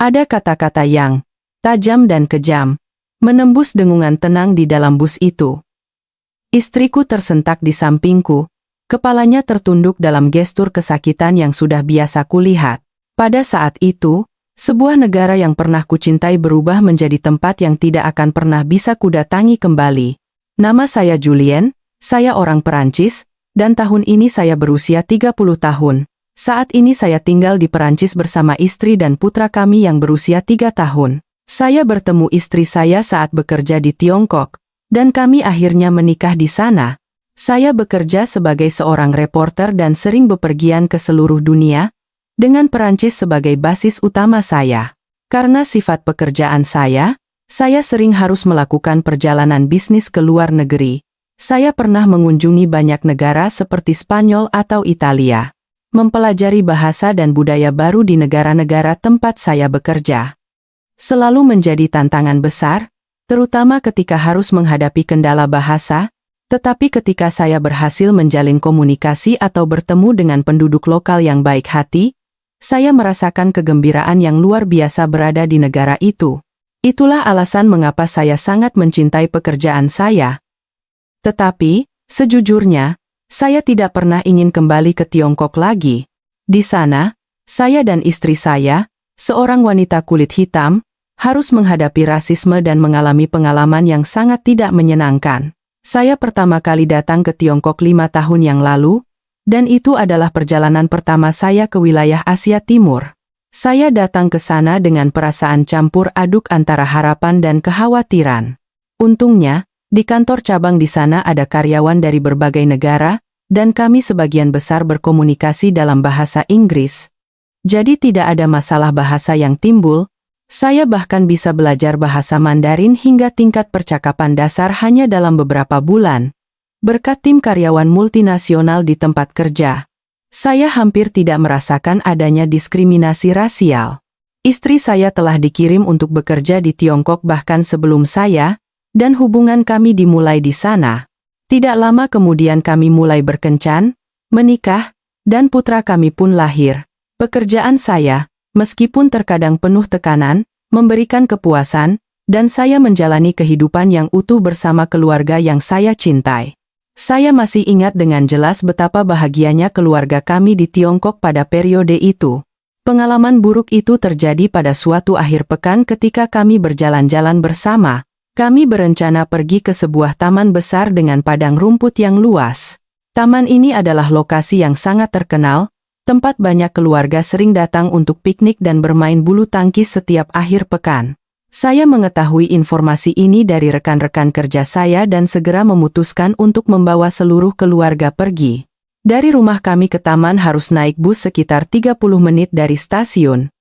Ada kata-kata yang tajam dan kejam, menembus dengungan tenang di dalam bus itu. Istriku tersentak di sampingku, kepalanya tertunduk dalam gestur kesakitan yang sudah biasa kulihat. Pada saat itu, sebuah negara yang pernah kucintai berubah menjadi tempat yang tidak akan pernah bisa kudatangi kembali. Nama saya Julien, saya orang Perancis, dan tahun ini saya berusia 30 tahun. Saat ini saya tinggal di Perancis bersama istri dan putra kami yang berusia 3 tahun. Saya bertemu istri saya saat bekerja di Tiongkok, dan kami akhirnya menikah di sana. Saya bekerja sebagai seorang reporter dan sering bepergian ke seluruh dunia, dengan Perancis sebagai basis utama saya. Karena sifat pekerjaan saya sering harus melakukan perjalanan bisnis ke luar negeri. Saya pernah mengunjungi banyak negara seperti Spanyol atau Italia, mempelajari bahasa dan budaya baru di negara-negara tempat saya bekerja. Selalu menjadi tantangan besar, terutama ketika harus menghadapi kendala bahasa, tetapi ketika saya berhasil menjalin komunikasi atau bertemu dengan penduduk lokal yang baik hati, saya merasakan kegembiraan yang luar biasa berada di negara itu. Itulah alasan mengapa saya sangat mencintai pekerjaan saya. Tetapi, sejujurnya, saya tidak pernah ingin kembali ke Tiongkok lagi. Di sana, saya dan istri saya, seorang wanita kulit hitam, harus menghadapi rasisme dan mengalami pengalaman yang sangat tidak menyenangkan. Saya pertama kali datang ke Tiongkok 5 tahun yang lalu, dan itu adalah perjalanan pertama saya ke wilayah Asia Timur. Saya datang ke sana dengan perasaan campur aduk antara harapan dan kekhawatiran. Untungnya, di kantor cabang di sana ada karyawan dari berbagai negara, dan kami sebagian besar berkomunikasi dalam bahasa Inggris. Jadi tidak ada masalah bahasa yang timbul. Saya bahkan bisa belajar bahasa Mandarin hingga tingkat percakapan dasar hanya dalam beberapa bulan. Berkat tim karyawan multinasional di tempat kerja, saya hampir tidak merasakan adanya diskriminasi rasial. Istri saya telah dikirim untuk bekerja di Tiongkok bahkan sebelum saya, dan hubungan kami dimulai di sana. Tidak lama kemudian kami mulai berkencan, menikah, dan putra kami pun lahir. Pekerjaan saya, meskipun terkadang penuh tekanan, memberikan kepuasan, dan saya menjalani kehidupan yang utuh bersama keluarga yang saya cintai. Saya masih ingat dengan jelas betapa bahagianya keluarga kami di Tiongkok pada periode itu. Pengalaman buruk itu terjadi pada suatu akhir pekan ketika kami berjalan-jalan bersama. Kami berencana pergi ke sebuah taman besar dengan padang rumput yang luas. Taman ini adalah lokasi yang sangat terkenal, tempat banyak keluarga sering datang untuk piknik dan bermain bulu tangkis setiap akhir pekan. Saya mengetahui informasi ini dari rekan-rekan kerja saya dan segera memutuskan untuk membawa seluruh keluarga pergi. Dari rumah kami ke taman harus naik bus sekitar 30 menit dari stasiun.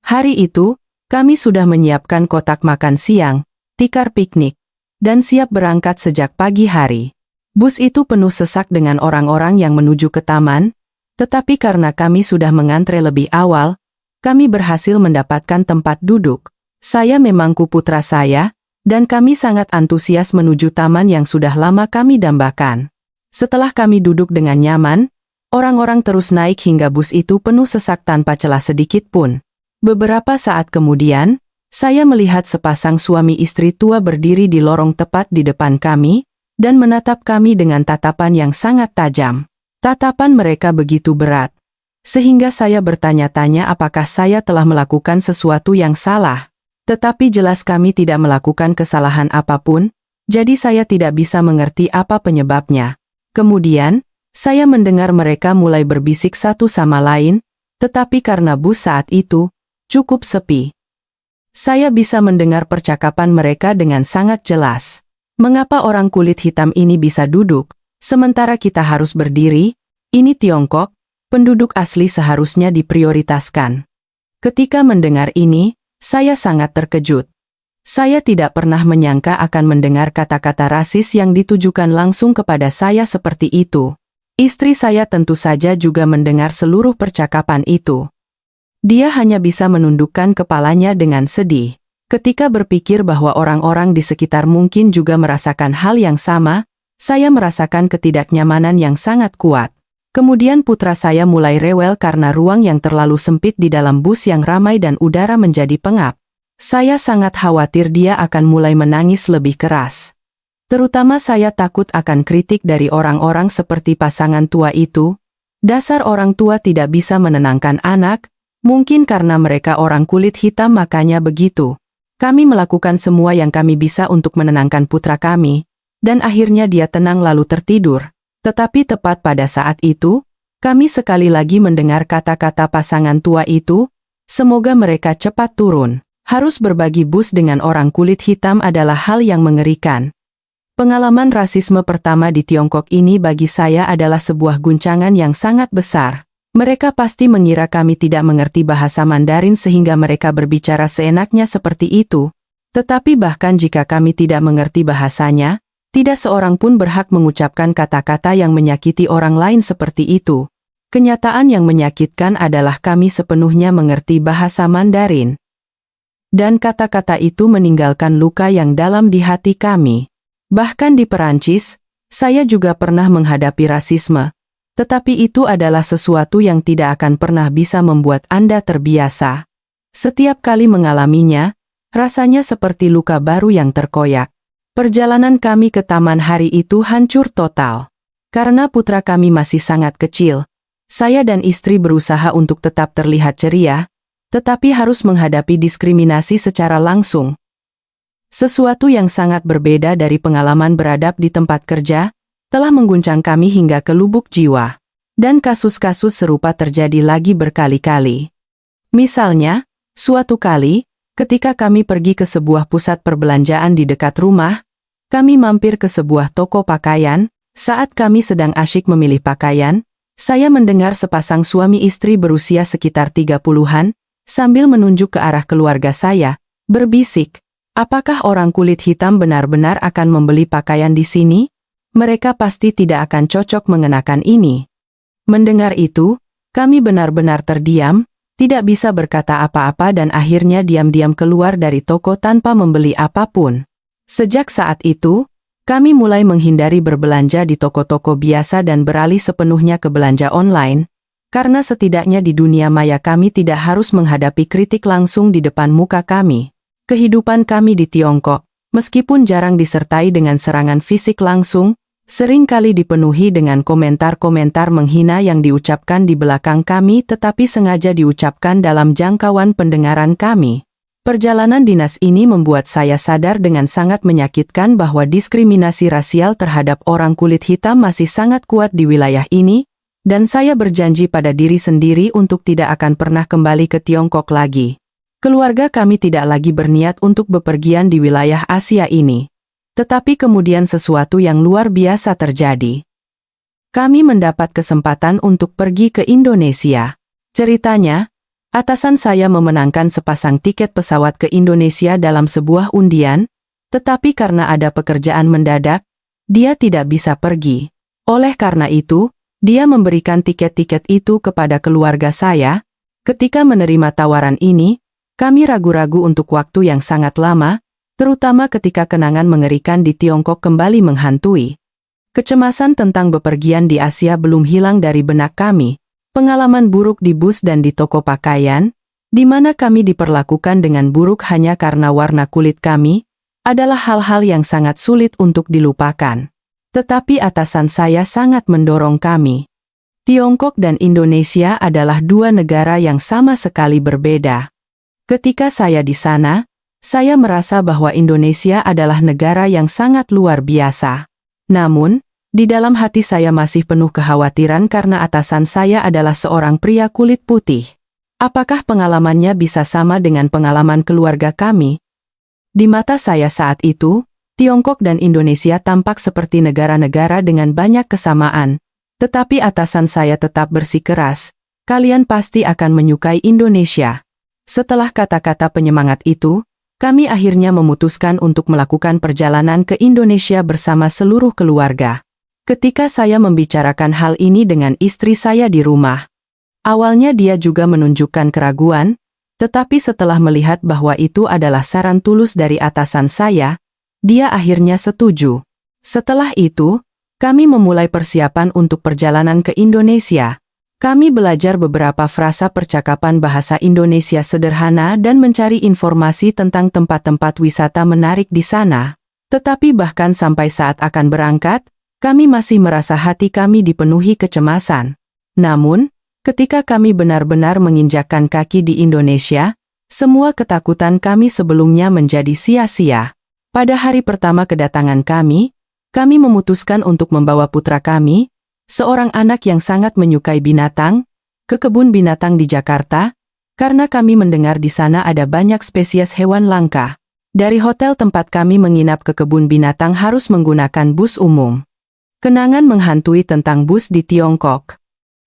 Hari itu, kami sudah menyiapkan kotak makan siang, tikar piknik, dan siap berangkat sejak pagi hari. Bus itu penuh sesak dengan orang-orang yang menuju ke taman, tetapi karena kami sudah mengantre lebih awal, kami berhasil mendapatkan tempat duduk. Saya memangku putra saya, dan kami sangat antusias menuju taman yang sudah lama kami dambakan. Setelah kami duduk dengan nyaman, orang-orang terus naik hingga bus itu penuh sesak tanpa celah sedikit pun. Beberapa saat kemudian, saya melihat sepasang suami istri tua berdiri di lorong tepat di depan kami, dan menatap kami dengan tatapan yang sangat tajam. Tatapan mereka begitu berat, sehingga saya bertanya-tanya apakah saya telah melakukan sesuatu yang salah. Tetapi jelas kami tidak melakukan kesalahan apapun, jadi saya tidak bisa mengerti apa penyebabnya. Kemudian, saya mendengar mereka mulai berbisik satu sama lain, tetapi karena bus saat itu cukup sepi, saya bisa mendengar percakapan mereka dengan sangat jelas. Mengapa orang kulit hitam ini bisa duduk, sementara kita harus berdiri? Ini Tiongkok, penduduk asli seharusnya diprioritaskan. Ketika mendengar ini, saya sangat terkejut. Saya tidak pernah menyangka akan mendengar kata-kata rasis yang ditujukan langsung kepada saya seperti itu. Istri saya tentu saja juga mendengar seluruh percakapan itu. Dia hanya bisa menundukkan kepalanya dengan sedih. Ketika berpikir bahwa orang-orang di sekitar mungkin juga merasakan hal yang sama, saya merasakan ketidaknyamanan yang sangat kuat. Kemudian putra saya mulai rewel karena ruang yang terlalu sempit di dalam bus yang ramai dan udara menjadi pengap. Saya sangat khawatir dia akan mulai menangis lebih keras. Terutama saya takut akan kritik dari orang-orang seperti pasangan tua itu. Dasar orang tua tidak bisa menenangkan anak, mungkin karena mereka orang kulit hitam makanya begitu. Kami melakukan semua yang kami bisa untuk menenangkan putra kami, dan akhirnya dia tenang lalu tertidur. Tetapi tepat pada saat itu, kami sekali lagi mendengar kata-kata pasangan tua itu, semoga mereka cepat turun. Harus berbagi bus dengan orang kulit hitam adalah hal yang mengerikan. Pengalaman rasisme pertama di Tiongkok ini bagi saya adalah sebuah guncangan yang sangat besar. Mereka pasti mengira kami tidak mengerti bahasa Mandarin sehingga mereka berbicara seenaknya seperti itu. Tetapi bahkan jika kami tidak mengerti bahasanya, tidak seorang pun berhak mengucapkan kata-kata yang menyakiti orang lain seperti itu. Kenyataan yang menyakitkan adalah kami sepenuhnya mengerti bahasa Mandarin. Dan kata-kata itu meninggalkan luka yang dalam di hati kami. Bahkan di Perancis, saya juga pernah menghadapi rasisme. Tetapi itu adalah sesuatu yang tidak akan pernah bisa membuat Anda terbiasa. Setiap kali mengalaminya, rasanya seperti luka baru yang terkoyak. Perjalanan kami ke taman hari itu hancur total. Karena putra kami masih sangat kecil, saya dan istri berusaha untuk tetap terlihat ceria, tetapi harus menghadapi diskriminasi secara langsung. Sesuatu yang sangat berbeda dari pengalaman beradab di tempat kerja, telah mengguncang kami hingga ke lubuk jiwa. Dan kasus-kasus serupa terjadi lagi berkali-kali. Misalnya, suatu kali, ketika kami pergi ke sebuah pusat perbelanjaan di dekat rumah, kami mampir ke sebuah toko pakaian. Saat kami sedang asyik memilih pakaian, saya mendengar sepasang suami istri berusia sekitar 30-an, sambil menunjuk ke arah keluarga saya, berbisik, "Apakah orang kulit hitam benar-benar akan membeli pakaian di sini? Mereka pasti tidak akan cocok mengenakan ini." Mendengar itu, kami benar-benar terdiam, tidak bisa berkata apa-apa dan akhirnya diam-diam keluar dari toko tanpa membeli apapun. Sejak saat itu, kami mulai menghindari berbelanja di toko-toko biasa dan beralih sepenuhnya ke belanja online, karena setidaknya di dunia maya kami tidak harus menghadapi kritik langsung di depan muka kami. Kehidupan kami di Tiongkok, meskipun jarang disertai dengan serangan fisik langsung, seringkali dipenuhi dengan komentar-komentar menghina yang diucapkan di belakang kami tetapi sengaja diucapkan dalam jangkauan pendengaran kami. Perjalanan dinas ini membuat saya sadar dengan sangat menyakitkan bahwa diskriminasi rasial terhadap orang kulit hitam masih sangat kuat di wilayah ini, dan saya berjanji pada diri sendiri untuk tidak akan pernah kembali ke Tiongkok lagi. Keluarga kami tidak lagi berniat untuk bepergian di wilayah Asia ini. Tetapi kemudian sesuatu yang luar biasa terjadi. Kami mendapat kesempatan untuk pergi ke Indonesia. Ceritanya, atasan saya memenangkan sepasang tiket pesawat ke Indonesia dalam sebuah undian, tetapi karena ada pekerjaan mendadak, dia tidak bisa pergi. Oleh karena itu, dia memberikan tiket-tiket itu kepada keluarga saya. Ketika menerima tawaran ini, kami ragu-ragu untuk waktu yang sangat lama, terutama ketika kenangan mengerikan di Tiongkok kembali menghantui. Kecemasan tentang bepergian di Asia belum hilang dari benak kami. Pengalaman buruk di bus dan di toko pakaian, di mana kami diperlakukan dengan buruk hanya karena warna kulit kami, adalah hal-hal yang sangat sulit untuk dilupakan. Tetapi atasan saya sangat mendorong kami. Tiongkok dan Indonesia adalah dua negara yang sama sekali berbeda. Ketika saya di sana, saya merasa bahwa Indonesia adalah negara yang sangat luar biasa. Namun, di dalam hati saya masih penuh kekhawatiran karena atasan saya adalah seorang pria kulit putih. Apakah pengalamannya bisa sama dengan pengalaman keluarga kami? Di mata saya saat itu, Tiongkok dan Indonesia tampak seperti negara-negara dengan banyak kesamaan. Tetapi atasan saya tetap bersikeras, "Kalian pasti akan menyukai Indonesia." Setelah kata-kata penyemangat itu, kami akhirnya memutuskan untuk melakukan perjalanan ke Indonesia bersama seluruh keluarga. Ketika saya membicarakan hal ini dengan istri saya di rumah, awalnya dia juga menunjukkan keraguan, tetapi setelah melihat bahwa itu adalah saran tulus dari atasan saya, dia akhirnya setuju. Setelah itu, Kami memulai persiapan untuk perjalanan ke Indonesia. Kami belajar beberapa frasa percakapan bahasa Indonesia sederhana dan mencari informasi tentang tempat-tempat wisata menarik di sana. Tetapi bahkan sampai saat akan berangkat, kami masih merasa hati kami dipenuhi kecemasan. Namun, ketika kami benar-benar menginjakkan kaki di Indonesia, semua ketakutan kami sebelumnya menjadi sia-sia. Pada hari pertama kedatangan kami memutuskan untuk membawa putra kami, seorang anak yang sangat menyukai binatang, ke kebun binatang di Jakarta, karena kami mendengar di sana ada banyak spesies hewan langka. Dari hotel tempat kami menginap ke kebun binatang harus menggunakan bus umum. Kenangan menghantui tentang bus di Tiongkok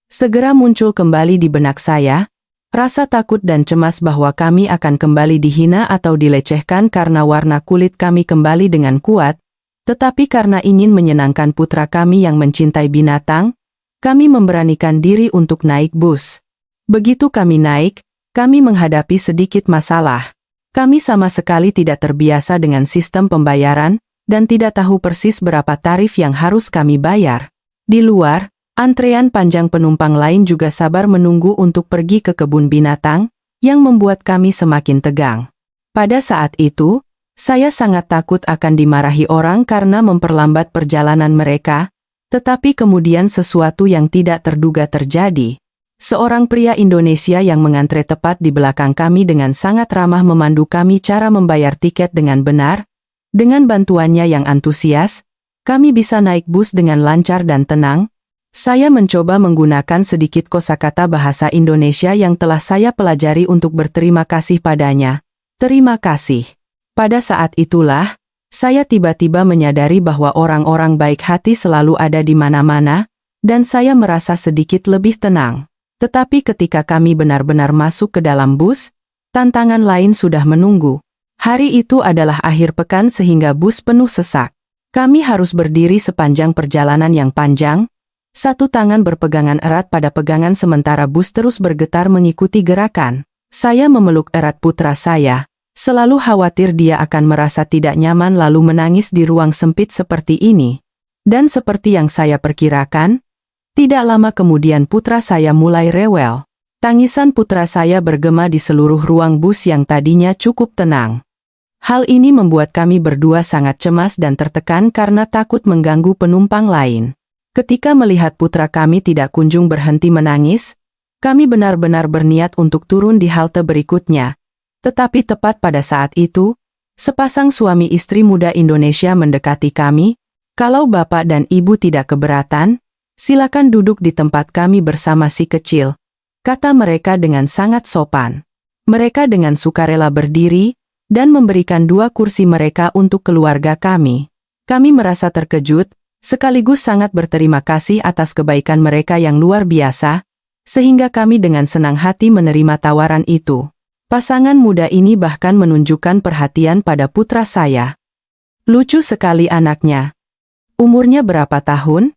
segera muncul kembali di benak saya, rasa takut dan cemas bahwa kami akan kembali dihina atau dilecehkan karena warna kulit kami kembali dengan kuat. Tetapi karena ingin menyenangkan putra kami yang mencintai binatang, kami memberanikan diri untuk naik bus. Begitu kami naik, kami menghadapi sedikit masalah. Kami sama sekali tidak terbiasa dengan sistem pembayaran, dan tidak tahu persis berapa tarif yang harus kami bayar. Di luar, antrean panjang penumpang lain juga sabar menunggu untuk pergi ke kebun binatang, yang membuat kami semakin tegang. Pada saat itu, saya sangat takut akan dimarahi orang karena memperlambat perjalanan mereka, tetapi kemudian sesuatu yang tidak terduga terjadi. Seorang pria Indonesia yang mengantre tepat di belakang kami dengan sangat ramah memandu kami cara membayar tiket dengan benar. Dengan bantuannya yang antusias, kami bisa naik bus dengan lancar dan tenang. Saya mencoba menggunakan sedikit kosakata bahasa Indonesia yang telah saya pelajari untuk berterima kasih padanya. Terima kasih. Pada saat itulah, saya tiba-tiba menyadari bahwa orang-orang baik hati selalu ada di mana-mana, dan saya merasa sedikit lebih tenang. Tetapi ketika kami benar-benar masuk ke dalam bus, tantangan lain sudah menunggu. Hari itu adalah akhir pekan sehingga bus penuh sesak. Kami harus berdiri sepanjang perjalanan yang panjang, satu tangan berpegangan erat pada pegangan sementara bus terus bergetar mengikuti gerakan. Saya memeluk erat putra saya. Selalu khawatir dia akan merasa tidak nyaman lalu menangis di ruang sempit seperti ini. Dan seperti yang saya perkirakan, tidak lama kemudian putra saya mulai rewel. Tangisan putra saya bergema di seluruh ruang bus yang tadinya cukup tenang. Hal ini membuat kami berdua sangat cemas dan tertekan karena takut mengganggu penumpang lain. Ketika melihat putra kami tidak kunjung berhenti menangis, kami benar-benar berniat untuk turun di halte berikutnya. Tetapi tepat pada saat itu, sepasang suami istri muda Indonesia mendekati kami. Kalau bapak dan ibu tidak keberatan, silakan duduk di tempat kami bersama si kecil, kata mereka dengan sangat sopan. Mereka dengan sukarela berdiri, dan memberikan 2 kursi mereka untuk keluarga kami. Kami merasa terkejut, sekaligus sangat berterima kasih atas kebaikan mereka yang luar biasa, sehingga kami dengan senang hati menerima tawaran itu. Pasangan muda ini bahkan menunjukkan perhatian pada putra saya. Lucu sekali anaknya. Umurnya berapa tahun?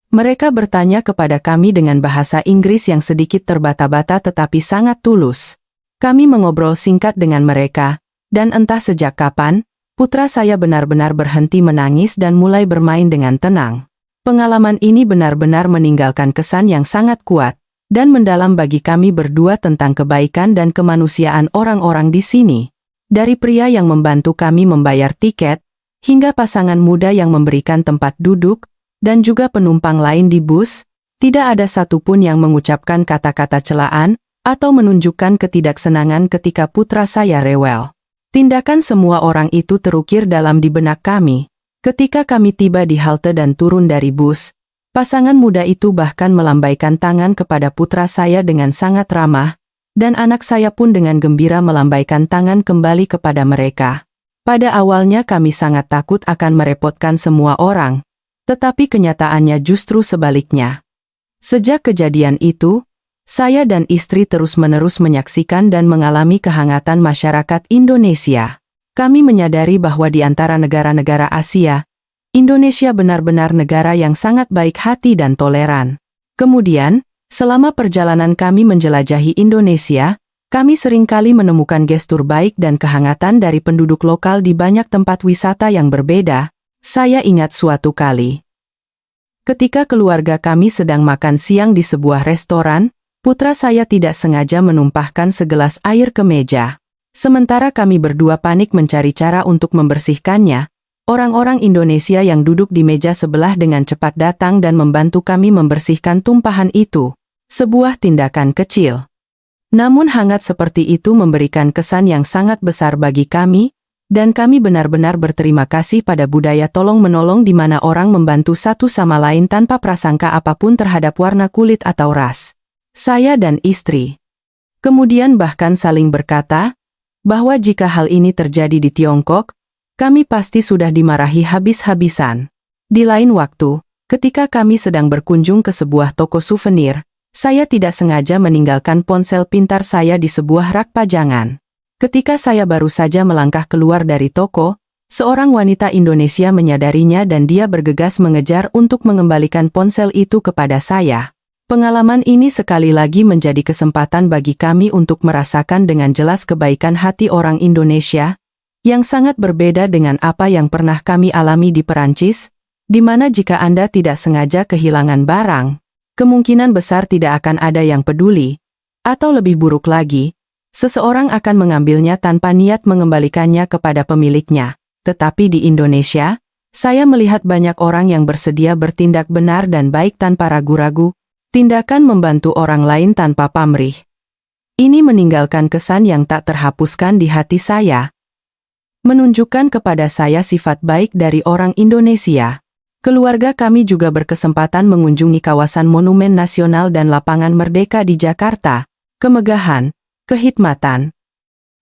Mereka bertanya kepada kami dengan bahasa Inggris yang sedikit terbata-bata tetapi sangat tulus. Kami mengobrol singkat dengan mereka, dan entah sejak kapan, putra saya benar-benar berhenti menangis dan mulai bermain dengan tenang. Pengalaman ini benar-benar meninggalkan kesan yang sangat kuat dan mendalam bagi kami berdua tentang kebaikan dan kemanusiaan orang-orang di sini. Dari pria yang membantu kami membayar tiket, hingga pasangan muda yang memberikan tempat duduk, dan juga penumpang lain di bus, tidak ada satupun yang mengucapkan kata-kata celaan, atau menunjukkan ketidaksenangan ketika putra saya rewel. Tindakan semua orang itu terukir dalam di benak kami. Ketika kami tiba di halte dan turun dari bus, pasangan muda itu bahkan melambaikan tangan kepada putra saya dengan sangat ramah, dan anak saya pun dengan gembira melambaikan tangan kembali kepada mereka. Pada awalnya kami sangat takut akan merepotkan semua orang, tetapi kenyataannya justru sebaliknya. Sejak kejadian itu, saya dan istri terus-menerus menyaksikan dan mengalami kehangatan masyarakat Indonesia. Kami menyadari bahwa di antara negara-negara Asia, Indonesia benar-benar negara yang sangat baik hati dan toleran. Kemudian, selama perjalanan kami menjelajahi Indonesia, kami seringkali menemukan gestur baik dan kehangatan dari penduduk lokal di banyak tempat wisata yang berbeda. Saya ingat suatu kali, Ketika keluarga kami sedang makan siang di sebuah restoran, putra saya tidak sengaja menumpahkan segelas air ke meja. Sementara kami berdua panik mencari cara untuk membersihkannya, orang-orang Indonesia yang duduk di meja sebelah dengan cepat datang dan membantu kami membersihkan tumpahan itu. Sebuah tindakan kecil, namun hangat seperti itu memberikan kesan yang sangat besar bagi kami, dan kami benar-benar berterima kasih pada budaya tolong-menolong di mana orang membantu satu sama lain tanpa prasangka apapun terhadap warna kulit atau ras. Saya dan istri kemudian bahkan saling berkata bahwa jika hal ini terjadi di Tiongkok, kami pasti sudah dimarahi habis-habisan. Di lain waktu, ketika kami sedang berkunjung ke sebuah toko souvenir, saya tidak sengaja meninggalkan ponsel pintar saya di sebuah rak pajangan. Ketika saya baru saja melangkah keluar dari toko, seorang wanita Indonesia menyadarinya dan dia bergegas mengejar untuk mengembalikan ponsel itu kepada saya. Pengalaman ini sekali lagi menjadi kesempatan bagi kami untuk merasakan dengan jelas kebaikan hati orang Indonesia, yang sangat berbeda dengan apa yang pernah kami alami di Perancis, di mana jika Anda tidak sengaja kehilangan barang, kemungkinan besar tidak akan ada yang peduli, atau lebih buruk lagi, seseorang akan mengambilnya tanpa niat mengembalikannya kepada pemiliknya. Tetapi di Indonesia, saya melihat banyak orang yang bersedia bertindak benar dan baik tanpa ragu-ragu, tindakan membantu orang lain tanpa pamrih. Ini meninggalkan kesan yang tak terhapuskan di hati saya, menunjukkan kepada saya sifat baik dari orang Indonesia. Keluarga kami juga berkesempatan mengunjungi kawasan Monumen Nasional dan Lapangan Merdeka di Jakarta. Kemegahan, kehikmatan,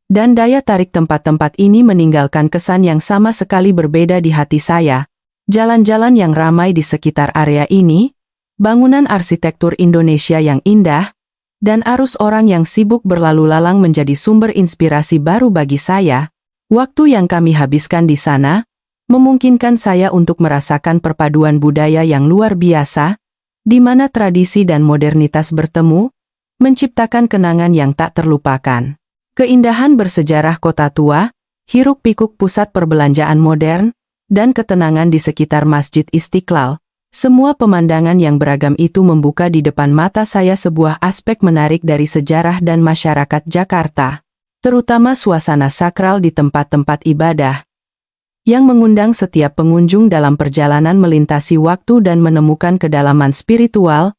dan daya tarik tempat-tempat ini meninggalkan kesan yang sama sekali berbeda di hati saya. Jalan-jalan yang ramai di sekitar area ini, bangunan arsitektur Indonesia yang indah, dan arus orang yang sibuk berlalu lalang menjadi sumber inspirasi baru bagi saya. Waktu yang kami habiskan di sana, memungkinkan saya untuk merasakan perpaduan budaya yang luar biasa, di mana tradisi dan modernitas bertemu, menciptakan kenangan yang tak terlupakan. Keindahan bersejarah kota tua, hiruk-pikuk pusat perbelanjaan modern, dan ketenangan di sekitar Masjid Istiqlal, semua pemandangan yang beragam itu membuka di depan mata saya sebuah aspek menarik dari sejarah dan masyarakat Jakarta, terutama suasana sakral di tempat-tempat ibadah, yang mengundang setiap pengunjung dalam perjalanan melintasi waktu dan menemukan kedalaman spiritual.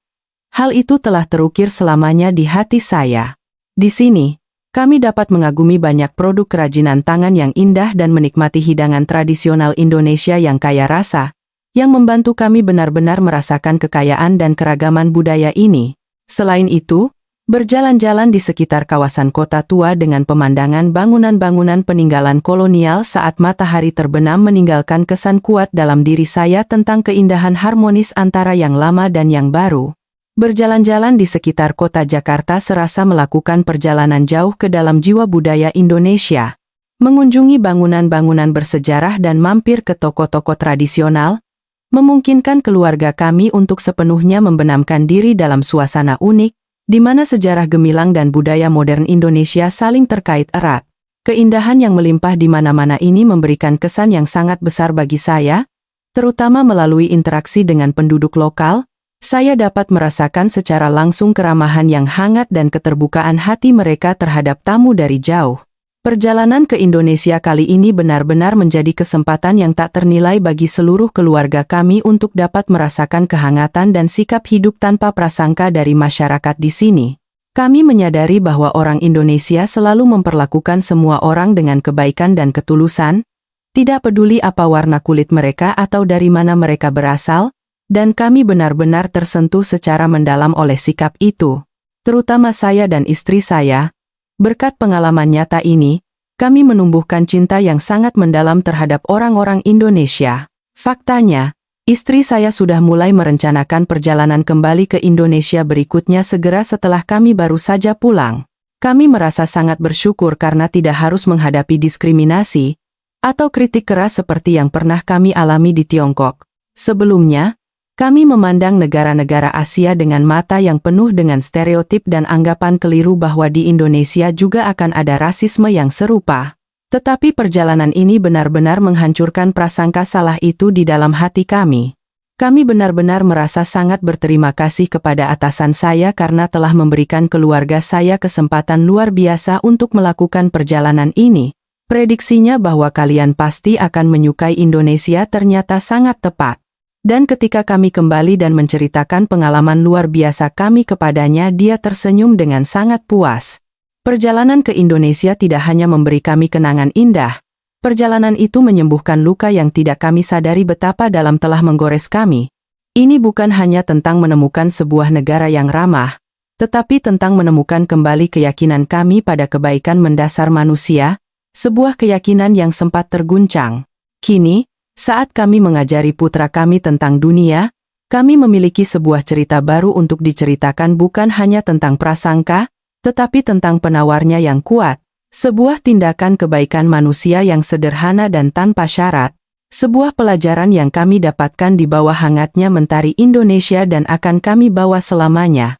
Hal itu telah terukir selamanya di hati saya. Di sini, kami dapat mengagumi banyak produk kerajinan tangan yang indah dan menikmati hidangan tradisional Indonesia yang kaya rasa, yang membantu kami benar-benar merasakan kekayaan dan keragaman budaya ini. Selain itu, berjalan-jalan di sekitar kawasan kota tua dengan pemandangan bangunan-bangunan peninggalan kolonial saat matahari terbenam meninggalkan kesan kuat dalam diri saya tentang keindahan harmonis antara yang lama dan yang baru. Berjalan-jalan di sekitar kota Jakarta serasa melakukan perjalanan jauh ke dalam jiwa budaya Indonesia. Mengunjungi bangunan-bangunan bersejarah dan mampir ke toko-toko tradisional, memungkinkan keluarga kami untuk sepenuhnya membenamkan diri dalam suasana unik, di mana sejarah gemilang dan budaya modern Indonesia saling terkait erat. Keindahan yang melimpah di mana-mana ini memberikan kesan yang sangat besar bagi saya, terutama melalui interaksi dengan penduduk lokal. Saya dapat merasakan secara langsung keramahan yang hangat dan keterbukaan hati mereka terhadap tamu dari jauh. Perjalanan ke Indonesia kali ini benar-benar menjadi kesempatan yang tak ternilai bagi seluruh keluarga kami untuk dapat merasakan kehangatan dan sikap hidup tanpa prasangka dari masyarakat di sini. Kami menyadari bahwa orang Indonesia selalu memperlakukan semua orang dengan kebaikan dan ketulusan, tidak peduli apa warna kulit mereka atau dari mana mereka berasal, dan kami benar-benar tersentuh secara mendalam oleh sikap itu. Terutama saya dan istri saya. Berkat pengalaman nyata ini, kami menumbuhkan cinta yang sangat mendalam terhadap orang-orang Indonesia. Faktanya, istri saya sudah mulai merencanakan perjalanan kembali ke Indonesia berikutnya segera setelah kami baru saja pulang. Kami merasa sangat bersyukur karena tidak harus menghadapi diskriminasi atau kritik keras seperti yang pernah kami alami di Tiongkok. Sebelumnya, kami memandang negara-negara Asia dengan mata yang penuh dengan stereotip dan anggapan keliru bahwa di Indonesia juga akan ada rasisme yang serupa. Tetapi perjalanan ini benar-benar menghancurkan prasangka salah itu di dalam hati kami. Kami benar-benar merasa sangat berterima kasih kepada atasan saya karena telah memberikan keluarga saya kesempatan luar biasa untuk melakukan perjalanan ini. Prediksinya bahwa kalian pasti akan menyukai Indonesia ternyata sangat tepat. Dan ketika kami kembali dan menceritakan pengalaman luar biasa kami kepadanya, dia tersenyum dengan sangat puas. Perjalanan ke Indonesia tidak hanya memberi kami kenangan indah. Perjalanan itu menyembuhkan luka yang tidak kami sadari betapa dalam telah menggores kami. Ini bukan hanya tentang menemukan sebuah negara yang ramah, tetapi tentang menemukan kembali keyakinan kami pada kebaikan mendasar manusia, sebuah keyakinan yang sempat terguncang. Kini, saat kami mengajari putra kami tentang dunia, kami memiliki sebuah cerita baru untuk diceritakan, bukan hanya tentang prasangka, tetapi tentang penawarnya yang kuat, sebuah tindakan kebaikan manusia yang sederhana dan tanpa syarat, sebuah pelajaran yang kami dapatkan di bawah hangatnya mentari Indonesia dan akan kami bawa selamanya.